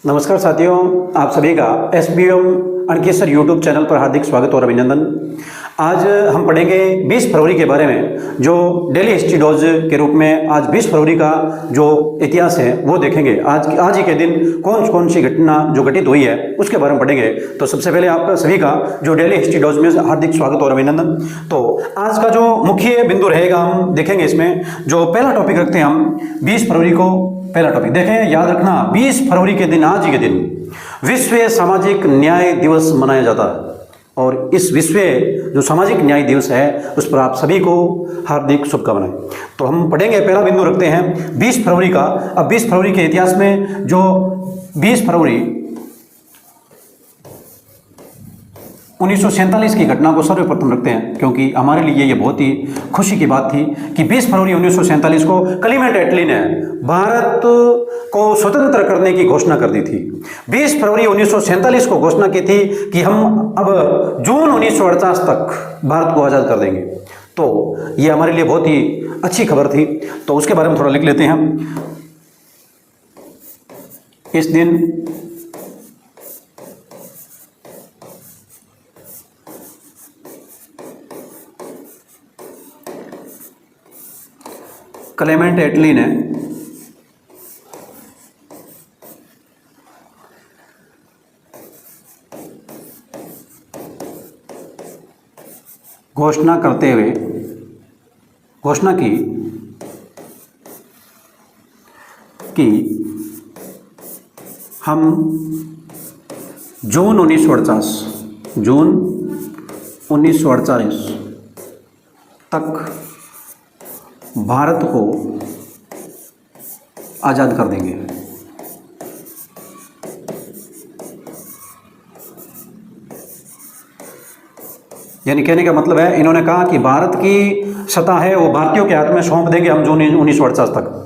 नमस्कार साथियों, आप सभी का SBM अनकेसर यूट्यूब चैनल पर हार्दिक स्वागत और अभिनंदन। आज हम पढ़ेंगे 20 फरवरी के बारे में, जो डेली हिस्ट्री डोज के रूप में आज 20 फरवरी का जो इतिहास है वो देखेंगे। आज ही के दिन कौन कौन सी घटना जो घटित हुई है उसके बारे में पढ़ेंगे। तो सबसे पहले आपका सभी का जो डेली हिस्ट्री डोज में हार्दिक स्वागत और अभिनंदन। तो आज का जो मुख्य बिंदु रहेगा हम देखेंगे, इसमें जो पहला टॉपिक रखते हैं हम 20 फरवरी को। पहला टॉपिक देखें, याद रखना 20 फरवरी के दिन, आज ही के दिन विश्व सामाजिक न्याय दिवस मनाया जाता है। और इस विश्व जो सामाजिक न्याय दिवस है उस पर आप सभी को हार्दिक शुभकामनाएं। तो हम पढ़ेंगे, पहला बिंदु रखते हैं 20 फरवरी का। अब 20 फरवरी के इतिहास में जो 20 फरवरी 1947 की घटना को सर्वप्रथम रखते हैं, क्योंकि हमारे लिए ये बहुत ही खुशी की बात थी कि 20 फरवरी 1947 को क्लीमेंट एटली ने भारत को स्वतंत्र करने की घोषणा कर दी थी। 20 फरवरी 1947 को घोषणा की थी कि हम अब जून 1948 तक भारत को आज़ाद कर देंगे। तो ये हमारे लिए बहुत ही अच्छी खबर थी। तो उसके बारे में थोड़ा लिख लेते हैं। इस दिन क्लेमेंट एटली ने घोषणा करते हुए घोषणा की कि हम जून 1948 तक भारत को आज़ाद कर देंगे। यानी कहने का मतलब है, इन्होंने कहा कि भारत की सत्ता है वो भारतीयों के हाथ में सौंप देंगे हम जून 1948 तक।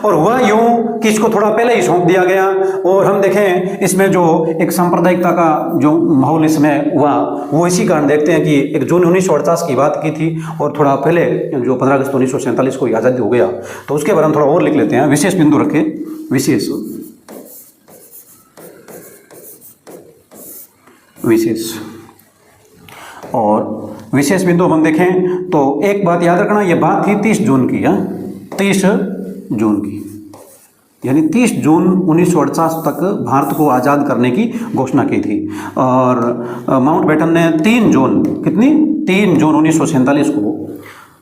और हुआ यूं कि इसको थोड़ा पहले ही सौंप दिया गया। और हम देखें इसमें जो एक सांप्रदायिकता का जो माहौल इसमें हुआ, वो इसी कारण देखते हैं कि एक जून 1948 की बात की थी और थोड़ा पहले जो 15 अगस्त 1947 को आज़ादी हो गया। तो उसके बारे में थोड़ा और लिख लेते हैं, विशेष बिंदु रखें। विशेष और विशेष बिंदु हम देखें तो एक बात याद रखना, ये बात थी 30 जून की, 30 जून की, यानी 30 जून 1948 तक भारत को आज़ाद करने की घोषणा की थी। और माउंटबेटन ने 3 जून 1947 को,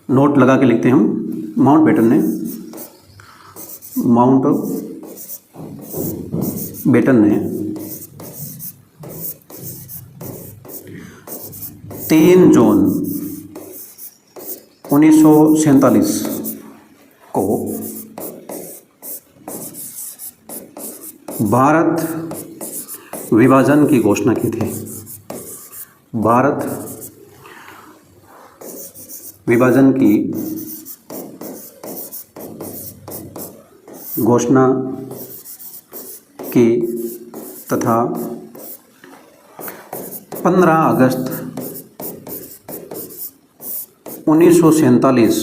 नोट लगा के लिखते हैं हम, माउंटबेटन ने 3 जून 1947 को भारत विभाजन की घोषणा की थी। भारत विभाजन की घोषणा की तथा 15 अगस्त 1947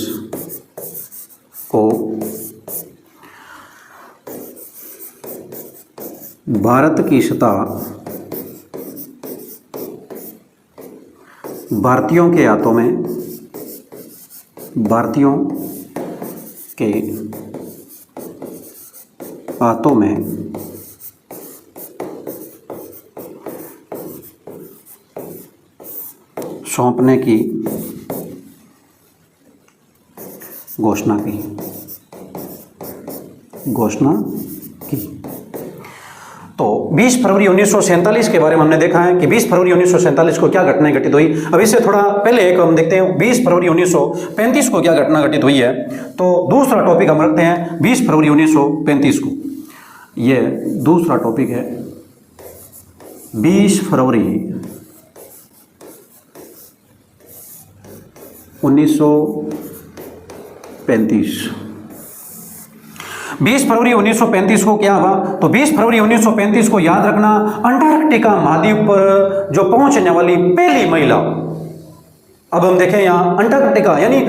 को भारत की सत्ता भारतीयों के हाथों में, भारतीयों के हाथों में सौंपने की घोषणा की। तो 20 फरवरी 1947 के बारे में हमने देखा है कि 20 फरवरी 1947 को क्या घटनाएं घटित हुई। अब इससे थोड़ा पहले एक हम देखते हैं 20 फरवरी 1935 को क्या घटना घटित हुई है। तो दूसरा टॉपिक हम रखते हैं 20 फरवरी 1935 को। ये दूसरा टॉपिक है 20 फरवरी 1935। 20 फरवरी 1935 को क्या हुआ? तो 20 फरवरी 1935 को याद रखना, अंटार्कटिका महाद्वीप पर जो पहुंचने वाली पहली महिला अब हम देखें यहाँ अंटार्कटिका, यानी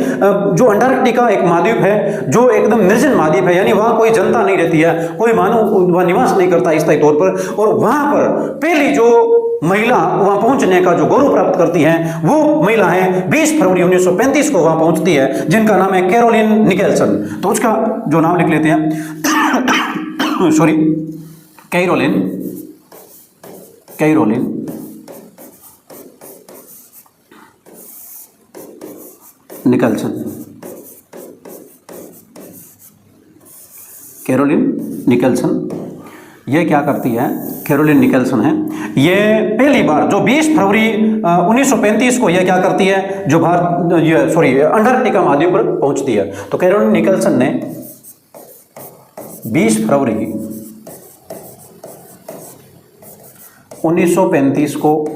जो अंटार्कटिका एक महाद्वीप है जो एकदम निर्जन महाद्वीप है, यानी वहाँ कोई जनता नहीं रहती है, कोई मानव वहाँ निवास नहीं करता स्थायी तौर पर, और वहाँ पर पहली जो महिला वहाँ पहुँचने का जो गौरव प्राप्त करती हैं वो महिला है 20 फरवरी 1935 को वहाँ पहुँचती है, जिनका नाम है कैरोलिन निकेल्सन। तो उसका जो नाम लिख लेते हैं sorry, Caroline Nicholson. Caroline Nicholson ये क्या करती है? कैरोलिन निकल्सन है, ये पहली बार जो 20 फरवरी 1935 को ये क्या करती है, जो अंटार्कटिका महाद्वीप पर पहुंचती है। तो कैरोलिन निकल्सन ने 20 फरवरी 1935 को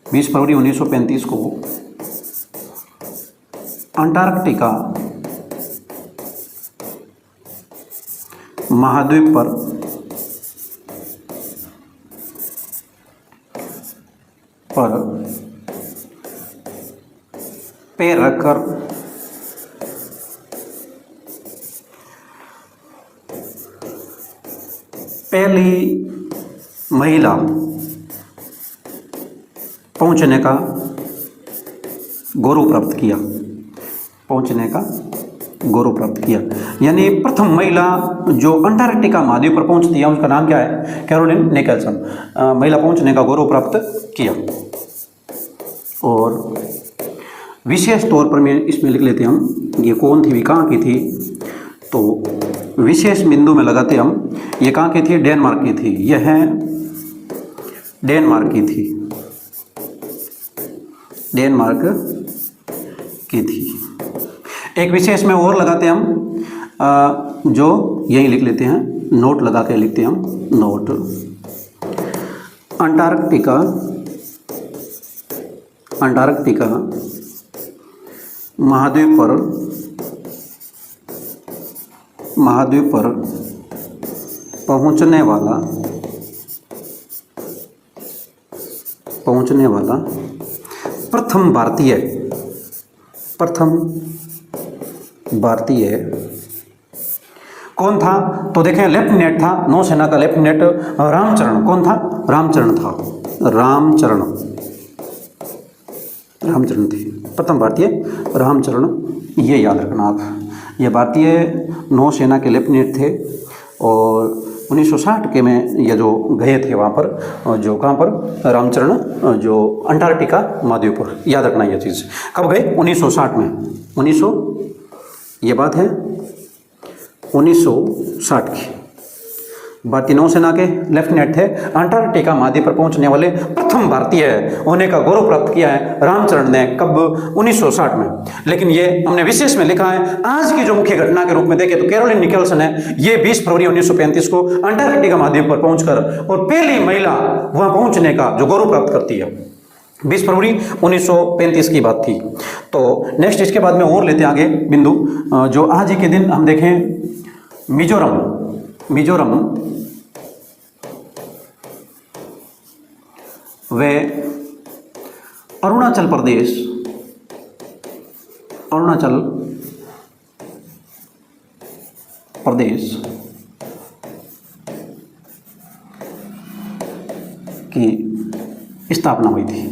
20 फरवरी 1935 को अंटार्कटिका महाद्वीप पर पैर रखकर पहली महिला पहुंचने का गौरव प्राप्त किया, यानी प्रथम महिला जो अंटार्कटिका महाद्वीप पर पहुंचती है उसका नाम क्या है? Caroline Nicholson. महिला पहुंचने का गौरव प्राप्त किया। और विशेष तौर पर मैं इसमें लिख लेते हम ये कौन थी, कहाँ की थी, तो विशेष बिंदु में लगाते हम ये कहाँ की थी? डेनमार्क की थी। यह है डेनमार्क की थी, डेनमार्क की थी। एक विशेष में और लगाते हैं हम जो यही लिख लेते हैं, नोट लगा के लिखते हैं हम, नोट। अंटार्कटिका महाद्वीप पर पहुंचने वाला प्रथम भारतीय कौन था? तो देखें लेफ्टिनेंट था, नौसेना का लेफ्टिनेंट रामचरण। कौन था? रामचरण था, रामचरण थे प्रथम भारतीय, रामचरण। ये याद रखना आप, ये भारतीय नौसेना के लेफ्टिनेंट थे और 1960 के में ये जो गए थे वहाँ पर, जो कहाँ पर? रामचरण, जो अंटार्कटिका महाद्वीप पर। याद रखना ये चीज़। कब गए? 1960 में। ये बात है 1960 की। भारतीय नौसेना के लेफ्टिनेंट थे, अंटार्कटिका महाद्वीप पर पहुंचने वाले प्रथम भारतीय होने का गौरव प्राप्त किया है रामचरण ने। कब? 1960 में। लेकिन ये हमने विशेष में लिखा है। आज की जो मुख्य घटना के रूप में देखें तो कैरोलिन निकल्सन है, ये 20 फरवरी 1935 को अंटार्कटिका महाद्वीप पर पहुंचकर और पहली महिला वहां पहुंचने का जो गौरव प्राप्त करती है। 20 फरवरी 1935 की बात थी। तो नेक्स्ट इसके बाद में और लेते हैं आगे बिंदु, जो आज ही के दिन हम देखें मिजोरम वे अरुणाचल प्रदेश की स्थापना हुई थी।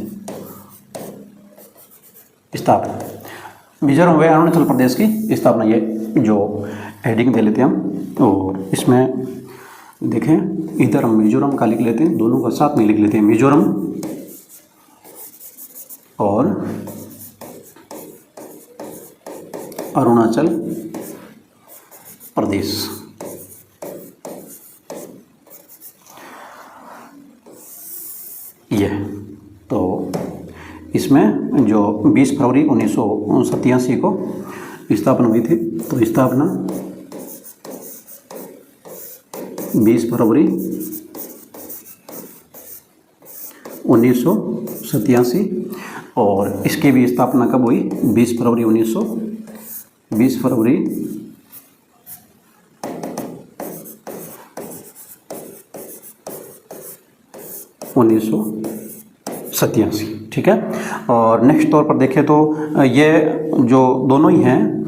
मिजोरम व अरुणाचल प्रदेश की स्थापना, ये जो हेडिंग दे लेते हैं हम। और इसमें देखें इधर हम मिजोरम का लिख लेते हैं, दोनों का साथ में लिख लेते हैं, मिजोरम और अरुणाचल प्रदेश। ये तो इसमें जो 20 फरवरी 1987 को स्थापना हुई थी, तो स्थापना 20 फरवरी 1987, और इसकी भी स्थापना कब हुई? 20 फरवरी 1987। ठीक है। और नेक्स्ट तौर पर देखें तो ये जो दोनों ही हैं,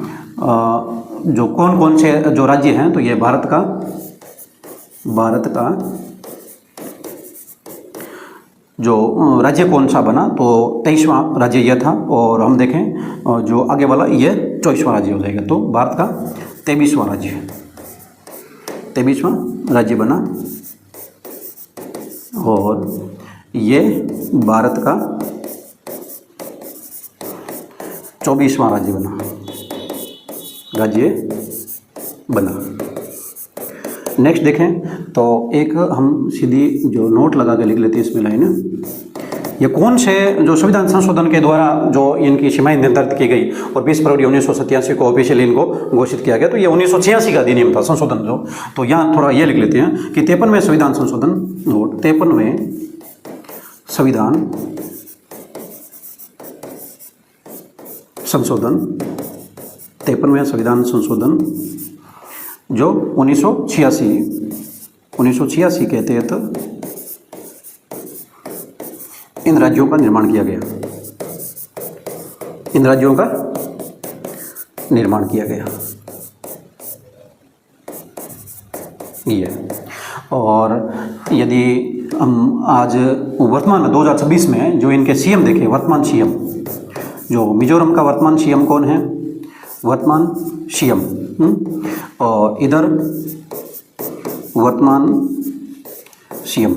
जो कौन कौन से जो राज्य हैं, तो ये भारत का जो राज्य कौन सा बना, तो 23वां राज्य यह था। और हम देखें जो आगे वाला ये 24वां राज्य हो जाएगा, तो भारत का 23वां राज्य बना। और ये भारत का 24वां राज्य बना। नेक्स्ट देखें तो एक हम सीधी जो नोट लगा के लिख लेते हैं इसमें लाइन, ये कौन से जो संविधान संशोधन के द्वारा जो इनकी सीमाएं निर्धारित की गई और 20 फरवरी 1987 को ऑफिशियल इनको घोषित किया गया। तो ये 1986 का अधिनियम था संशोधन जो, तो यहाँ थोड़ा ये लिख लेते हैं कि 53वें संविधान संशोधन नोट, 53वें संविधान संशोधन जो 1986 के तहत इन राज्यों का निर्माण किया गया, ये। और यदि हम आज वर्तमान 2026 में जो इनके सीएम देखें, वर्तमान सीएम जो मिजोरम का वर्तमान सीएम कौन है, वर्तमान सीएम, और इधर वर्तमान सीएम,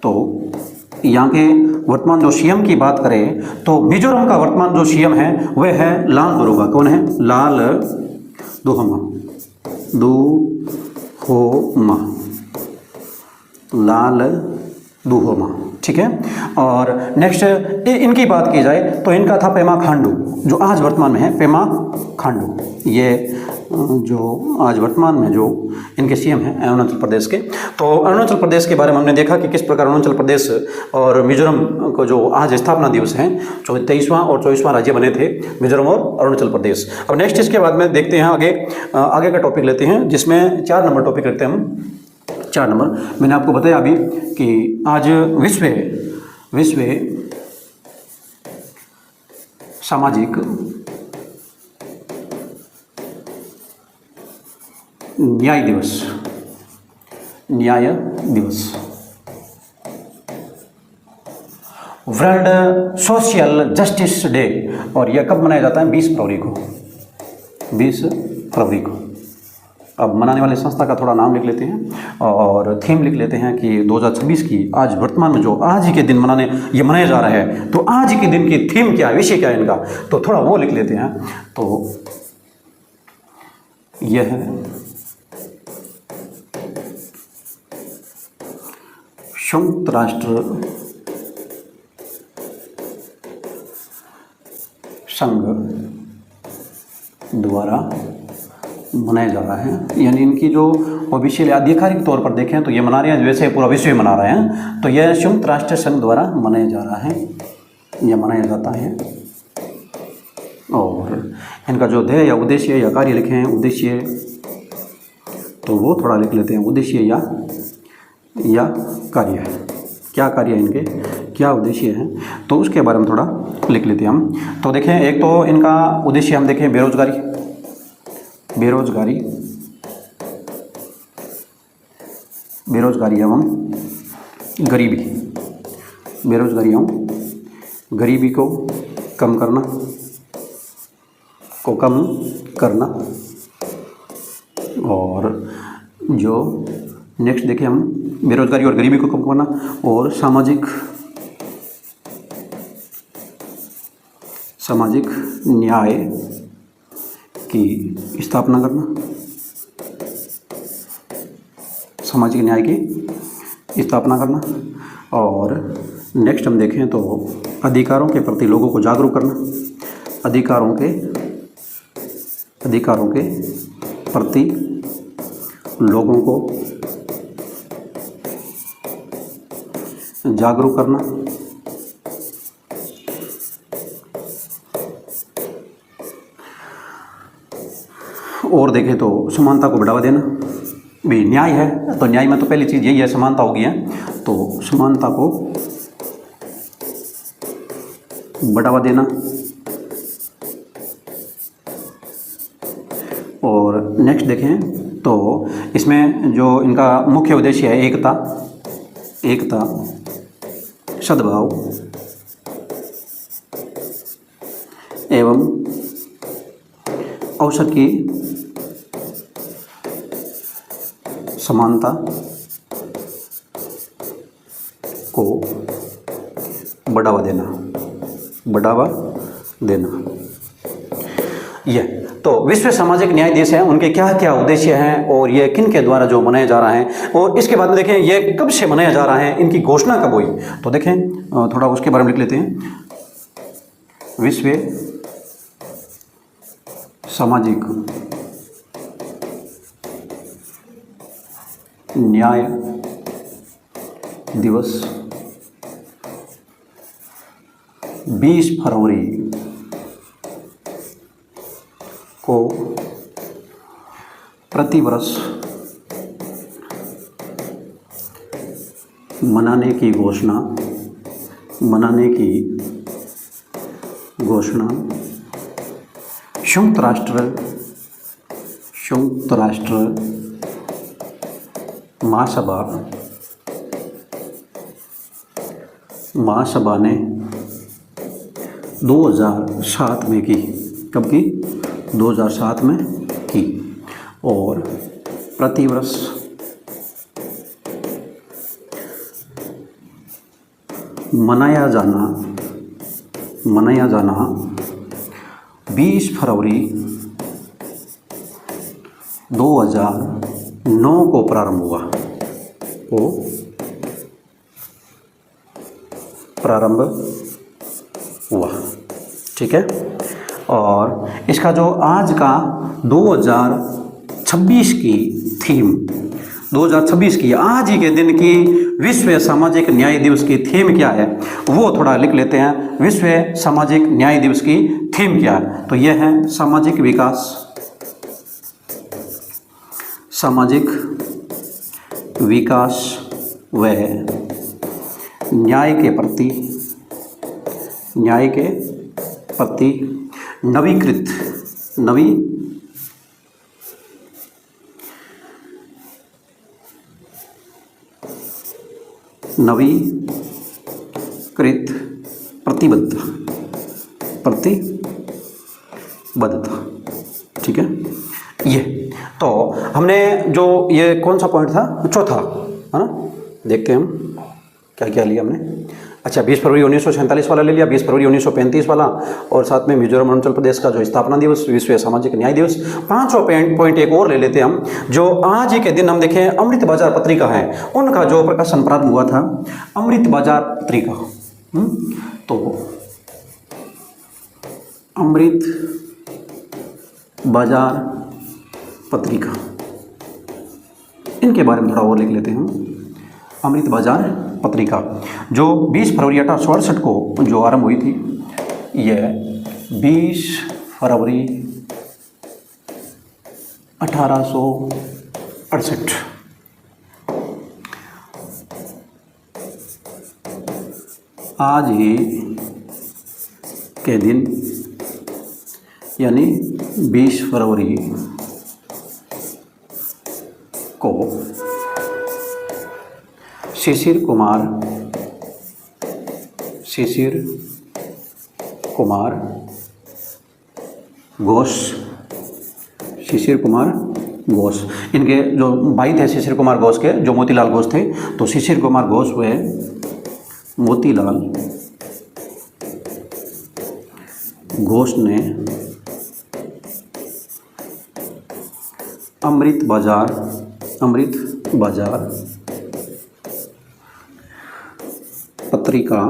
तो यहाँ के वर्तमान जो सीएम की बात करें तो मिजोरम का वर्तमान जो सीएम है वह है लालदुर्गा। कौन है? लालदुर्गा, ठीक है। और नेक्स्ट इनकी बात की जाए तो इनका था पेमा खांडू, जो आज वर्तमान में है पेमा खांडू। ये जो आज वर्तमान में जो इनके सीएम हैं अरुणाचल प्रदेश के। तो अरुणाचल प्रदेश के बारे में हमने देखा कि किस प्रकार अरुणाचल प्रदेश और मिजोरम को जो आज स्थापना दिवस हैं, 23वां और 24वां राज्य बने थे मिजोरम और अरुणाचल प्रदेश। अब नेक्स्ट इसके बाद में देखते हैं आगे का टॉपिक लेते हैं, जिसमें 4 नंबर टॉपिक रखते हैं हम। 4 नंबर मैंने आपको बताया अभी कि आज विश्व सामाजिक न्याय दिवस, वर्ल्ड सोशल जस्टिस डे। और यह कब मनाया जाता है? 20 फरवरी को। अब मनाने वाले संस्था का थोड़ा नाम लिख लेते हैं और थीम लिख लेते हैं कि 2026 की आज वर्तमान में जो आज ही के दिन मनाया जा रहा है, तो आज ही के दिन की थीम क्या है, विषय क्या है इनका, तो थोड़ा वो लिख लेते हैं। तो यह है संयुक्त राष्ट्र संघ द्वारा मनाया जा रहा है, यानी इनकी जो ऑफिशियल आधिकारिक तौर पर देखें तो ये मना रहे हैं, वैसे पूरा विश्व मना रहे हैं। तो यह संयुक्त राष्ट्र संघ द्वारा मनाया जा रहा है, यह मनाया जाता है। और इनका जो ध्येय या उद्देश्य या कार्य लिखे हैं, उद्देश्य तो वो थोड़ा लिख लेते हैं, उद्देश्य या कार्य है, क्या कार्य है इनके, क्या उद्देश्य है, तो उसके बारे में थोड़ा लिख लेते हैं हम। तो देखें, एक तो इनका उद्देश्य हम देखें बेरोजगारी एवं गरीबी को कम करना। और जो नेक्स्ट देखें हम बेरोजगारी और गरीबी को कम करना और सामाजिक न्याय की स्थापना करना, सामाजिक न्याय की स्थापना करना। और नेक्स्ट हम देखें तो अधिकारों के प्रति लोगों को जागरूक करना, अधिकारों के प्रति लोगों को जागरूक करना। और देखें तो समानता को बढ़ावा देना, भी न्याय है तो न्याय में तो पहली चीज़ यही है, समानता होगी है, तो समानता को बढ़ावा देना। और नेक्स्ट देखें तो इसमें जो इनका मुख्य उद्देश्य है एकता, सद्भाव एवं अवसर की समानता को बढ़ावा देना। यह तो विश्व सामाजिक न्याय दिवस है, उनके क्या क्या उद्देश्य हैं और ये किन के द्वारा जो मनाया जा रहा है, और इसके बाद में देखें ये कब से मनाया जा रहा है, इनकी घोषणा कब हुई। तो देखें थोड़ा उसके बारे में लिख लेते हैं। विश्व सामाजिक न्याय दिवस 20 फरवरी को प्रतिवर्ष मनाने की घोषणा संयुक्त राष्ट्र महासभा ने 2007 में की। कब की? 2007 में की। और प्रतिवर्ष मनाया जाना 20 फरवरी 2009 को प्रारंभ हुआ। ठीक है। और इसका जो आज का 2026 की थीम, 2026 की आज ही के दिन की विश्व सामाजिक न्याय दिवस की थीम क्या है वो थोड़ा लिख लेते हैं। विश्व सामाजिक न्याय दिवस की थीम क्या है? तो यह है सामाजिक विकास व न्याय के प्रति नवीकृत प्रतिबद्धता। ठीक है। ये तो हमने जो ये कौन सा पॉइंट था, चौथा है ना, देखते हैं हम क्या क्या लिया हमने। अच्छा, 20 फरवरी 1947 वाला ले लिया, 20 फरवरी 1935 वाला, और साथ में मिजोरम अरुणाचल प्रदेश का जो स्थापना दिवस, विश्व सामाजिक न्याय दिवस। पांचों पॉइंट एक और ले लेते हैं हम, जो आज ही के दिन हम देखें अमृत बाजार पत्रिका है, उनका जो प्रकाशन प्रारंभ हुआ था, अमृत बाजार पत्रिका। तो अमृत बाजार पत्रिका, इनके बारे में थोड़ा और लिख लेते हैं हम। अमृत बाजार पत्रिका जो 20 फरवरी 1868 को जो आरंभ हुई थी, यह 20 फरवरी 1868 आज ही के दिन यानी 20 फरवरी को शिशिर कुमार घोष, इनके जो भाई थे शिशिर कुमार घोष के, जो मोतीलाल घोष थे, तो शिशिर कुमार घोष हुए मोतीलाल घोष ने अमृत बाजार पत्रिका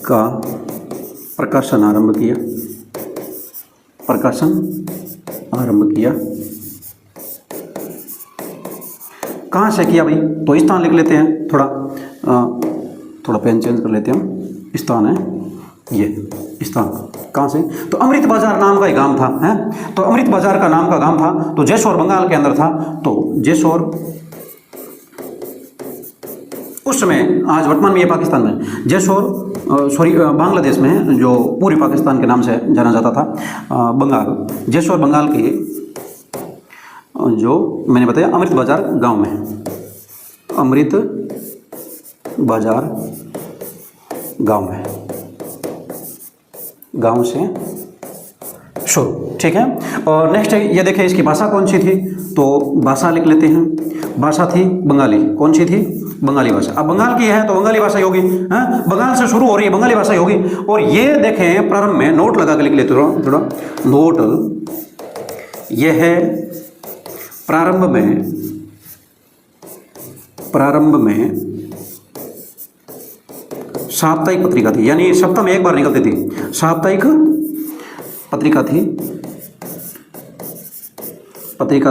का प्रकाशन आरंभ किया। कहाँ से किया भाई? तो स्थान लिख लेते हैं, थोड़ा पेन चेंज कर लेते हैं हम। स्थान है ये इस तरह कहाँ से, तो अमृत बाजार नाम का एक गांव था, है, तो अमृत बाजार का नाम का गांव था, तो जेसौर बंगाल के अंदर था। तो जेसौर उस समय, आज वर्तमान में ये पाकिस्तान में, जेसौर बांग्लादेश में है, जो पूरी पाकिस्तान के नाम से जाना जाता था। बंगाल, जेसौर बंगाल के जो मैंने बताया अमृत बाजार गांव में, अमृत बाजार गांव में, गांव से शुरू, ठीक है। और नेक्स्ट ये देखें इसकी भाषा कौन सी थी, तो भाषा लिख लेते हैं, भाषा थी बंगाली, कौन सी थी, बंगाली भाषा। अब बंगाल की है तो बंगाली भाषा ही होगी, हाँ, बंगाल से शुरू हो रही है, बंगाली भाषा ही होगी। और ये देखें प्रारंभ में, नोट लगा के लिख लेते थोड़ा नोट, ये है प्रारंभ में साप्ताहिक पत्रिका थी, यानी सप्ताह में एक बार निकलती थी, साप्ताहिक पत्रिका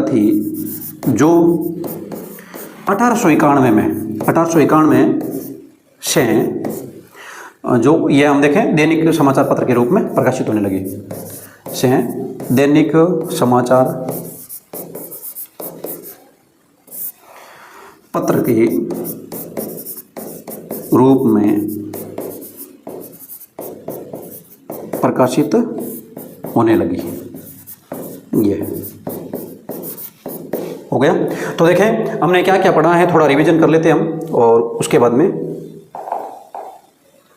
थी जो 1891 से जो ये हम देखें दैनिक समाचार पत्र के रूप में प्रकाशित होने लगी, से दैनिक समाचार पत्र के रूप में प्रकाशित होने लगी। ये हो गया। तो देखें हमने क्या क्या पढ़ा है, थोड़ा रिवीजन कर लेते हैं हम, और उसके बाद में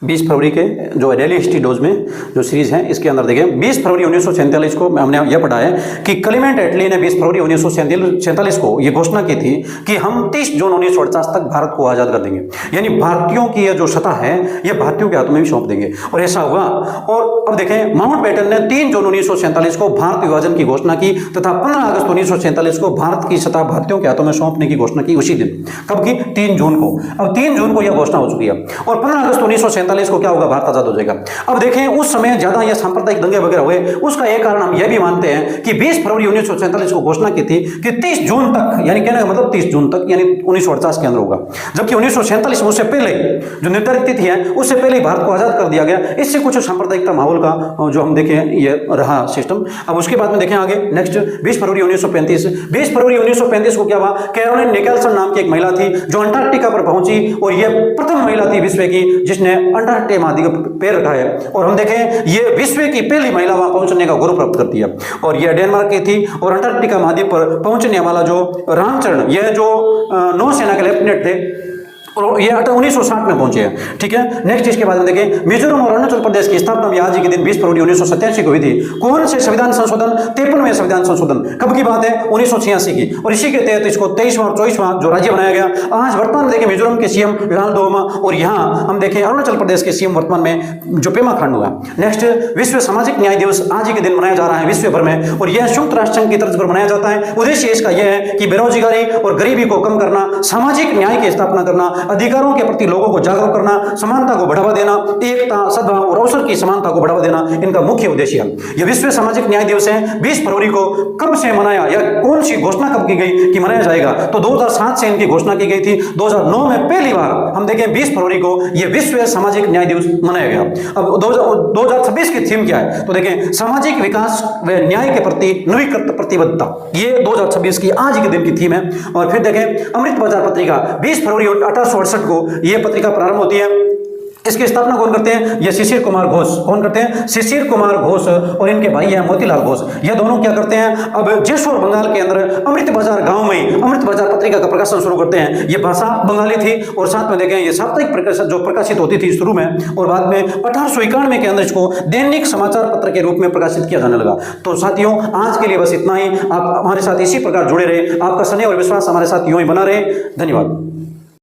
20 फरवरी के जो डेली हिस्ट्री डोज में जो सीरीज है इसके अंदर देखें 20 फरवरी 1947 को हमने यह पढ़ा है कि क्लेमेंट एटली ने 20 फरवरी 1947 को यह घोषणा की थी कि हम 30 जून 1948 तक भारत को आज़ाद कर देंगे, यानी भारतीयों की यह जो सत्ता है यह भारतीयों के हाथों में भी सौंप देंगे, और ऐसा हुआ। और अब देखें माउंटबेटन ने 3 जून 1947 को भारत विभाजन की घोषणा की तथा 15 अगस्त 1947 को भारत की सत्ता भारतीयों के हाथों में सौंपने की घोषणा की उसी दिन। कब की? 3 जून को। अब 3 जून को यह घोषणा हो चुकी है, और 15 अगस्त 1947 को क्या होगा, भारत आजाद हो जाएगा। अब देखें उस समय ज्यादा यह सांप्रदायिक दंगे वगैरह हुए, उसका एक कारण हम यह भी मानते हैं कि 20 फरवरी 1947 को घोषणा की थी कि 30 जून तक, यानी कहने का मतलब 30 जून तक यानी 1948 के अंदर होगा, जबकि 1947 में उससे पहले जो निर्धारित तिथि है उससे पहले ही भारत को आजाद कर दिया गया। इससे कुछ सांप्रदायिकता माहौल का जो हम देखें ये रहा सिस्टम। अब उसके बाद में देखें आगे नेक्स्ट 20 फरवरी 1935 को क्या हुआ, कैरोलिन निकेल्सन नाम की एक महिला थी जो अंटार्कटिका पर पहुंची, और यह प्रथम महिला थी विश्व की जिसने अंटार्कटिका महाद्वीप पैर रखा है। और हम देखें ये विश्व की पहली महिला वहां पहुंचने का गौरव प्राप्त करती है, और यह डेनमार्क की थी। और अंटार्कटिका महाद्वीप पर पहुंचने वाला जो रामचरण, यह जो नौसेना के लेफ्टिनेंट थे, और ये 1960 में पहुंचे हैं, ठीक है। नेक्स्ट इसके बाद में देखें मिजोरम और अरुणाचल प्रदेश की स्थापना भी आज के दिन 20 फरवरी 1987 को हुई थी। कौन से संविधान संशोधन? 53वें संविधान संशोधन। कब की बात है? 1986 की, और इसी के तहत इसको 23वां और 24वां जो राज्य बनाया गया। आज वर्तमान में देखें मिजोरम के सीएम लालदोमा, और यहाँ हम देखें अरुणाचल प्रदेश के सीएम वर्तमान में जो पेमा खांडू है। नेक्स्ट विश्व सामाजिक न्याय दिवस आज ही के दिन मनाया जा रहा है विश्व भर में, और यह संयुक्त राष्ट्र संघ की तर्ज पर मनाया जाता है। उद्देश्य इसका यह है कि बेरोजगारी और गरीबी को कम करना, सामाजिक न्याय की स्थापना करना, अधिकारों के प्रति लोगों को जागरूक करना, समानता को बढ़ावा देना, एकता, सद्भाव और अवसर की समानता को बढ़ावा देना, इनका मुख्य उद्देश्य है। यह विश्व सामाजिक न्याय दिवस है 20 फरवरी को। कब से मनाया या कौन सी घोषणा कब की गई कि मनाया जाएगा? तो 2007 से इनकी घोषणा की गई थी। 2009 में पहली बार हम देखें 20 फरवरी को यह विश्व सामाजिक न्याय दिवस मनाया गया। अब 2026 की थीम क्या है? तो देखें सामाजिक विकास व न्याय के प्रति नवीकृत प्रतिबद्धता, ये 2026 की आज के दिन की थीम है। और फिर देखें अमृत बाजार पत्रिका 20 फरवरी 1868 को यह पत्रिका प्रारंभ होती है। इसकी स्थापना कौन करते हैं? ये शिशिर कुमार घोष। कौन करते हैं? शिशिर कुमार घोष, और इनके भाई हैं मोतीलाल घोष। ये दोनों क्या करते हैं? अब जेसौर बंगाल के अंदर अमृत बाजार गांव में अमृत बाजार पत्रिका का प्रकाशन शुरू करते हैं। ये भाषा बंगाली थी, और साथ में देखें ये साप्ताहिक जो प्रकाशित होती थी शुरू में, और बाद में 1891 के अंदर इसको दैनिक समाचार पत्र के रूप में प्रकाशित किया जाने लगा। तो साथियों आज के लिए बस इतना ही। आप हमारे साथ इसी प्रकार जुड़े रहे, आपका स्नेह और विश्वास हमारे साथ यूं ही बना रहे। धन्यवाद।